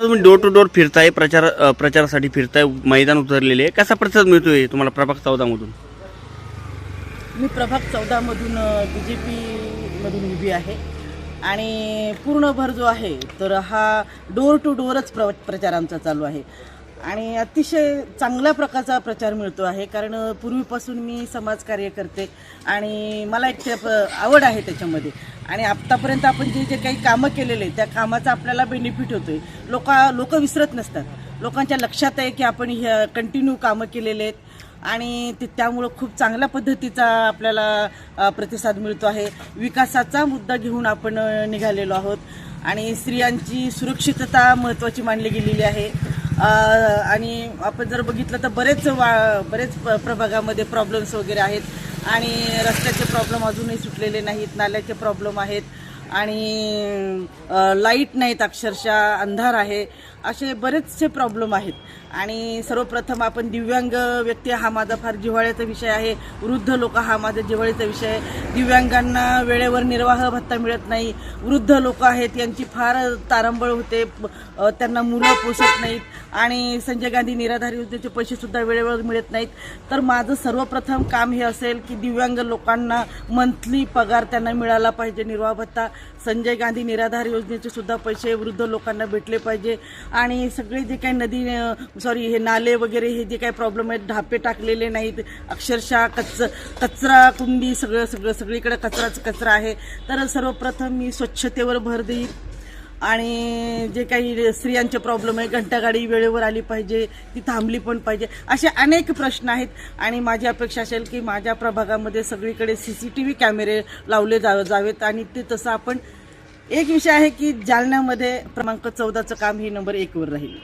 तुम्ही door to door फिरताय, प्रचारासाठी फिरताय, मैदान उतरलेले आहे, कसा प्रतिसाद मिळतोय तुम्हाला प्रभाग 14 मधून? मी प्रभाग 14 मधून BJP मधून उभी आहे आणि पूर्ण भर जो आहे तर हा डोर टू डोरच प्रचार आमचा चालू आहे आणि अतिशय चांगल्या प्रकारचा प्रचार मिळतो आहे. कारण पूर्वीपासून मी समाजकार्य करते आणि मला एक आवड आहे त्याच्यामध्ये आणि आत्तापर्यंत आपण जे काही कामं केलेले त्या कामाचा आपल्याला बेनिफिट होतोय. लोक विसरत नसतात. लोकांच्या लक्षात आहे की आपण कंटिन्यू कामं केलेले आहेत आणि त्यामुळं खूप चांगल्या पद्धतीचा आपल्याला प्रतिसाद मिळतो आहे. विकासाचा मुद्दा घेऊन आपण निघालेलो आहोत आणि स्त्रियांची सुरक्षितता महत्त्वाची मानली गेलेली आहे. आणि आपण जर बघितलं तर बरेच प्रभागामध्ये प्रॉब्लेम्स वगैरे आहेत आणि रस्त्याचे प्रॉब्लेम अजूनही सुटलेले नाहीत, नाल्याचे प्रॉब्लेम आहेत आणि लाईट नाहीत, अक्षरशः अंधार आहे, असे बरेचसे प्रॉब्लेम आहेत. आणि सर्वप्रथम आपण दिव्यांग व्यक्ती हा माझा फार जिव्हाळ्याचा विषय आहे. वृद्ध लोक हा माझा जिव्हाळ्याचा विषय आहे. दिव्यांगांना वेळेवर निर्वाह भत्ता मिळत नाही. वृद्ध लोक आहेत यांची फार तारंबळ होते, त्यांना मुलं पोसत नाहीत आणि संजय गांधी निराधार योजनेचे पैसेसुद्धा वेळेवर मिळत नाहीत. तर माझं सर्वप्रथम काम हे असेल की दिव्यांग लोकांना मंथली पगार त्यांना मिळाला पाहिजे, निर्वाह भत्ता. संजय गांधी निराधार योजनेचे सुद्धा पैसे वृद्ध लोकांना भेटले पाहिजे आणि सगळे जे काही हे नाले वगैरे हे जे काही प्रॉब्लेम आहेत, ढापे टाकलेले नाहीत, अक्षरशः कचरा कुंडी सगळीकडे कचरा आहे. तर सर्वप्रथम मी स्वच्छतेवर भर देईन आणि जे काही स्त्रियांचे प्रॉब्लेम आहे, घंटागाडी वेळेवर आली पाहिजे, ती थांबली पण पाहिजे, असे अनेक प्रश्न आहेत. आणि माझी अपेक्षा असेल की माझ्या प्रभागामध्ये सगळीकडे CCTV कॅमेरे लावले जावेत आणि ते तसं आपण एक विषय आहे की जालन्यामध्ये क्रमांक 14चं काम ही नंबर 1 वर राहील.